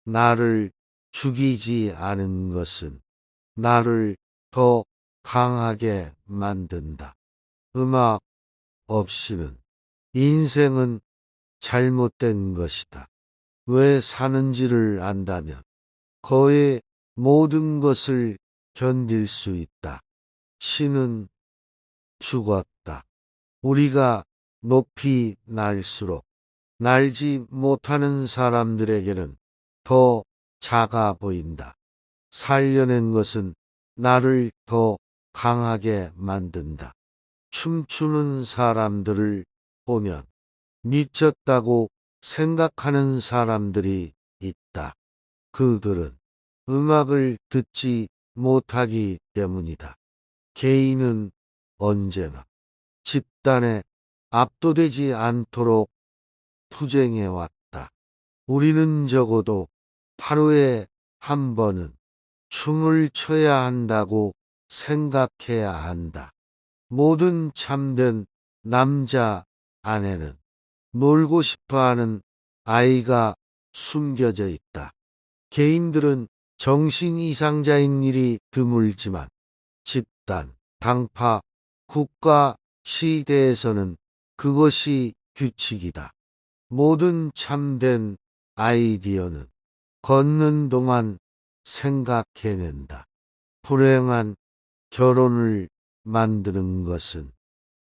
나를 죽이지 않은 것은 나를 더 강하게 만든다. 음악 없이는 인생은 잘못된 것이다. 왜 사는지를 안다면 거의 모든 것을 견딜 수 있다. 신은 죽었다. 우리가 높이 날수록 날지 못하는 사람들에게는 더 작아 보인다. 살려낸 것은 나를 더 강하게 만든다. 춤추는 사람들을 보면 미쳤다고 생각하는 사람들이 있다. 그들은 음악을 듣지 못하기 때문이다. 개인은 언제나 집단에 압도되지 않도록 투쟁해왔다. 우리는 적어도 하루에 한 번은 춤을 춰야 한다고 생각해야 한다. 모든 참된 남자 안에는 놀고 싶어하는 아이가 숨겨져 있다. 개인들은 정신 이상자인 일이 드물지만 집단, 당파, 국가, 시대에서는 그것이 규칙이다. 모든 참된 아이디어는 걷는 동안 생각해낸다. 불행한 결혼을 만드는 것은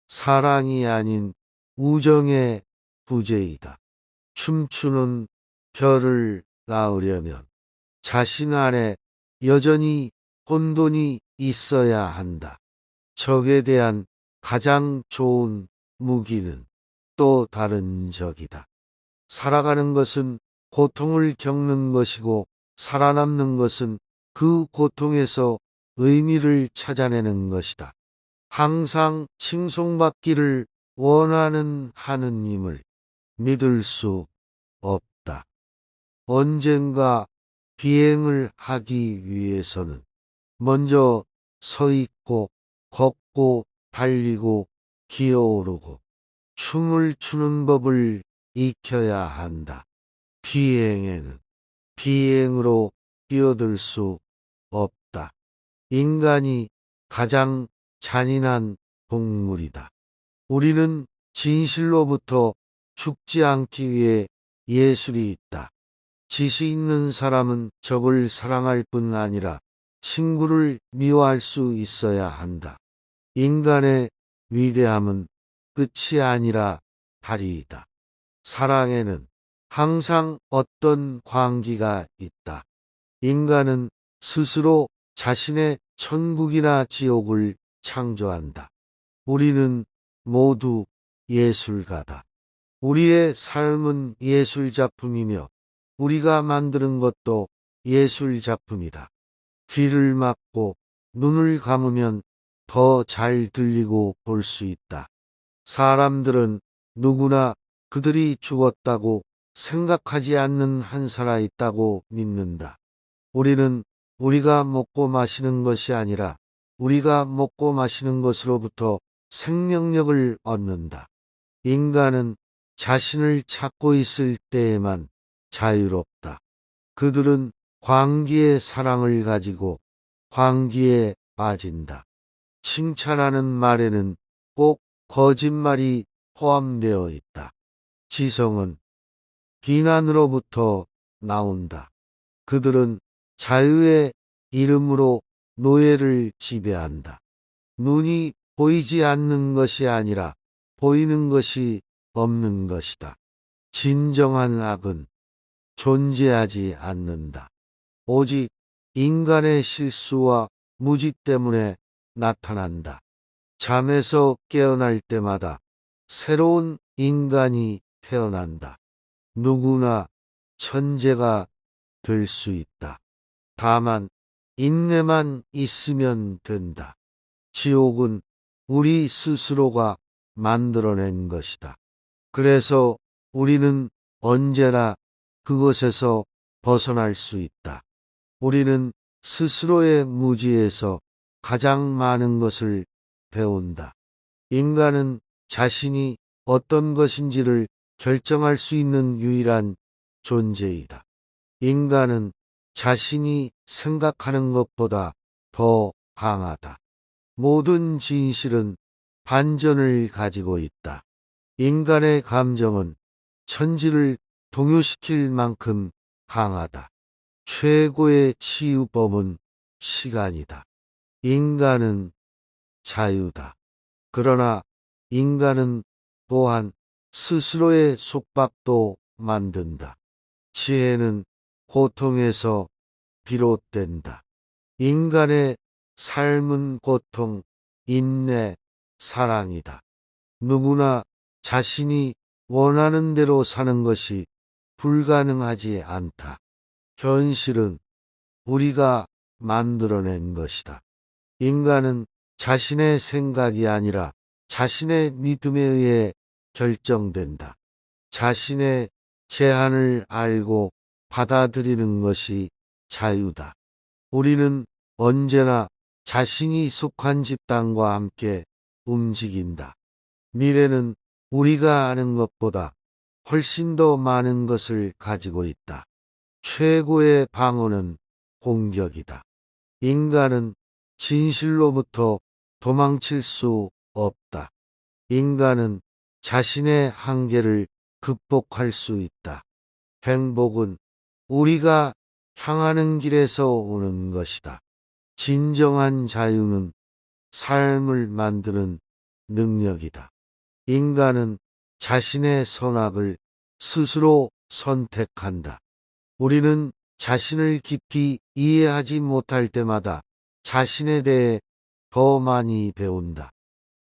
사랑이 아닌 우정의 부재이다. 춤추는 별을 낳으려면 자신 안에 여전히 혼돈이 있어야 한다. 적에 대한 가장 좋은 무기는 또 다른 적이다. 살아가는 것은 고통을 겪는 것이고 살아남는 것은 그 고통에서 의미를 찾아내는 것이다. 항상 칭송받기를 원하는 하느님을 믿을 수 없다. 언젠가 비행을 하기 위해서는 먼저 서 있고 걷고 달리고 기어오르고 춤을 추는 법을 익혀야 한다. 비행에는 비행으로 뛰어들 수 없다. 인간이 가장 잔인한 동물이다. 우리는 진실로부터 죽지 않기 위해 예술이 있다. 지시 있는 사람은 적을 사랑할 뿐 아니라 친구를 미워할 수 있어야 한다. 인간의 위대함은 끝이 아니라 다리이다. 사랑에는 항상 어떤 광기가 있다. 인간은 스스로 자신의 천국이나 지옥을 창조한다. 우리는 모두 예술가다. 우리의 삶은 예술작품이며 우리가 만드는 것도 예술작품이다. 귀를 막고 눈을 감으면 더 잘 들리고 볼 수 있다. 사람들은 누구나 그들이 죽었다고 생각하지 않는 한 살아있다고 믿는다. 우리는 우리가 먹고 마시는 것이 아니라 우리가 먹고 마시는 것으로부터 생명력을 얻는다. 인간은 자신을 찾고 있을 때에만 자유롭다. 그들은 광기의 사랑을 가지고 광기에 빠진다. 칭찬하는 말에는 꼭 거짓말이 포함되어 있다. 지성은 비난으로부터 나온다. 그들은 자유의 이름으로 노예를 지배한다. 눈이 보이지 않는 것이 아니라 보이는 것이 없는 것이다. 진정한 악은 존재하지 않는다. 오직 인간의 실수와 무지 때문에 나타난다. 잠에서 깨어날 때마다 새로운 인간이 태어난다. 누구나 천재가 될 수 있다. 다만 인내만 있으면 된다. 지옥은 우리 스스로가 만들어낸 것이다. 그래서 우리는 언제나 그것에서 벗어날 수 있다. 우리는 스스로의 무지에서 가장 많은 것을 배운다. 인간은 자신이 어떤 것인지를 결정할 수 있는 유일한 존재이다. 인간은 자신이 생각하는 것보다 더 강하다. 모든 진실은 반전을 가지고 있다. 인간의 감정은 천지를 동요시킬 만큼 강하다. 최고의 치유법은 시간이다. 인간은 자유다. 그러나 인간은 또한 스스로의 속박도 만든다. 지혜는 고통에서 비롯된다. 인간의 삶은 고통, 인내, 사랑이다. 누구나 자신이 원하는 대로 사는 것이 불가능하지 않다. 현실은 우리가 만들어낸 것이다. 인간은 자신의 생각이 아니라 자신의 믿음에 의해 결정된다. 자신의 제한을 알고 받아들이는 것이 자유다. 우리는 언제나 자신이 속한 집단과 함께 움직인다. 미래는 우리가 아는 것보다 훨씬 더 많은 것을 가지고 있다. 최고의 방어는 공격이다. 인간은 진실로부터 도망칠 수 없다. 인간은 자신의 한계를 극복할 수 있다. 행복은 우리가 향하는 길에서 오는 것이다. 진정한 자유는 삶을 만드는 능력이다. 인간은 자신의 선악을 스스로 선택한다. 우리는 자신을 깊이 이해하지 못할 때마다 자신에 대해 더 많이 배운다.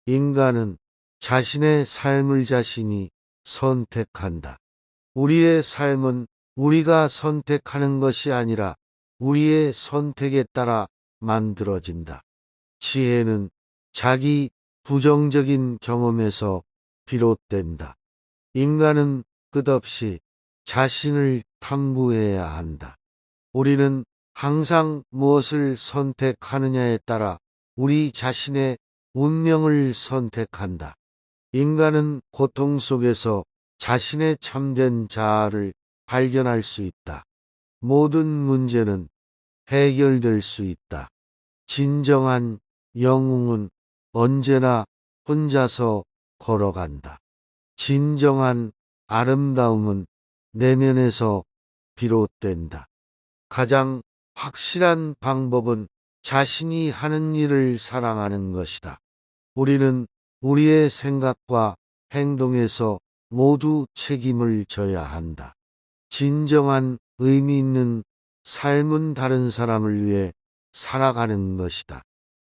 인간은 자신의 삶을 자신이 선택한다. 우리의 삶은 우리가 선택하는 것이 아니라 우리의 선택에 따라 만들어진다. 지혜는 자기 부정적인 경험에서 비롯된다. 인간은 끝없이 자신을 탐구해야 한다. 우리는 항상 무엇을 선택하느냐에 따라 우리 자신의 운명을 선택한다. 인간은 고통 속에서 자신의 참된 자아를 발견할 수 있다. 모든 문제는 해결될 수 있다. 진정한 영웅은 언제나 혼자서 걸어간다. 진정한 아름다움은 내면에서 비롯된다. 가장 확실한 방법은 자신이 하는 일을 사랑하는 것이다. 우리는 우리의 생각과 행동에서 모두 책임을 져야 한다. 진정한 의미 있는 삶은 다른 사람을 위해 살아가는 것이다.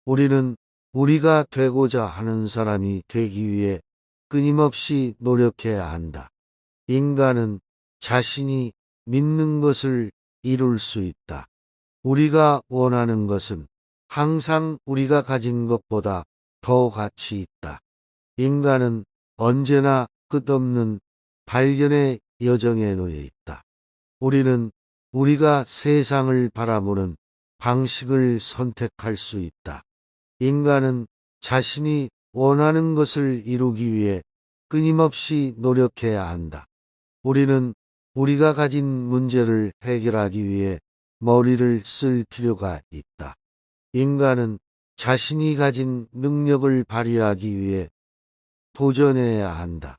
우리는 우리가 되고자 하는 사람이 되기 위해 끊임없이 노력해야 한다. 인간은 자신이 믿는 것을 이룰 수 있다. 우리가 원하는 것은 항상 우리가 가진 것보다 더 가치 있다. 인간은 언제나 끝없는 발견의 여정에 놓여 있다. 우리는 우리가 세상을 바라보는 방식을 선택할 수 있다. 인간은 자신이 원하는 것을 이루기 위해 끊임없이 노력해야 한다. 우리는 우리가 가진 문제를 해결하기 위해 머리를 쓸 필요가 있다. 인간은 자신이 가진 능력을 발휘하기 위해 도전해야 한다.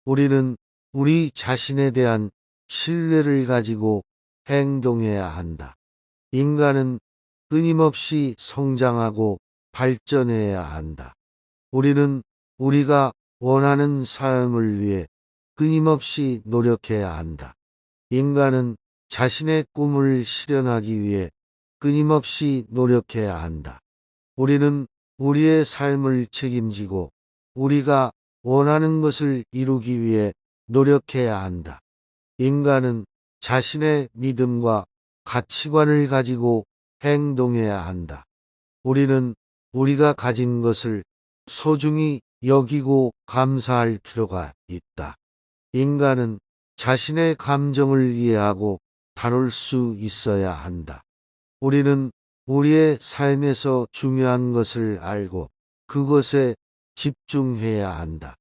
우리는 우리 자신에 대한 신뢰를 가지고 행동해야 한다. 인간은 끊임없이 성장하고 발전해야 한다. 우리는 우리가 원하는 삶을 위해 끊임없이 노력해야 한다. 인간은 자신의 꿈을 실현하기 위해 끊임없이 노력해야 한다. 우리는 우리의 삶을 책임지고 우리가 원하는 것을 이루기 위해 노력해야 한다. 인간은 자신의 믿음과 가치관을 가지고 행동해야 한다. 우리는 우리가 가진 것을 소중히 여기고 감사할 필요가 있다. 인간은 자신의 감정을 이해하고 다룰 수 있어야 한다. 우리는 우리의 삶에서 중요한 것을 알고 그것에 집중해야 한다.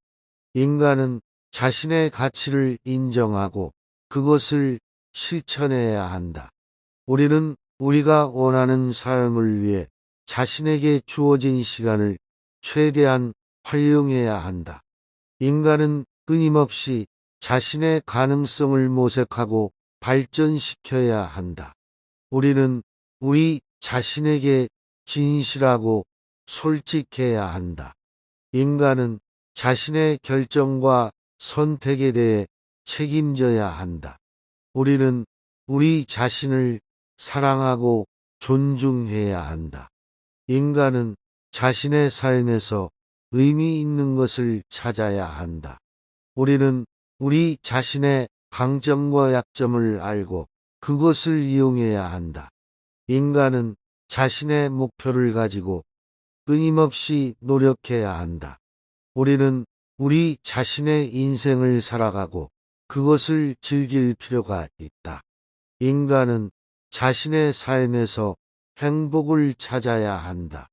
인간은 자신의 가치를 인정하고 그것을 실천해야 한다. 우리는 우리가 원하는 삶을 위해 자신에게 주어진 시간을 최대한 활용해야 한다. 인간은 끊임없이 자신의 가능성을 모색하고 발전시켜야 한다. 우리는 우리 자신에게 진실하고 솔직해야 한다. 인간은 자신의 결정과 선택에 대해 책임져야 한다. 우리는 우리 자신을 사랑하고 존중해야 한다. 인간은 자신의 삶에서 의미 있는 것을 찾아야 한다. 우리는 우리 자신의 강점과 약점을 알고 그것을 이용해야 한다. 인간은 자신의 목표를 가지고 끊임없이 노력해야 한다. 우리는 우리 자신의 인생을 살아가고 그것을 즐길 필요가 있다. 인간은 자신의 삶에서 행복을 찾아야 한다.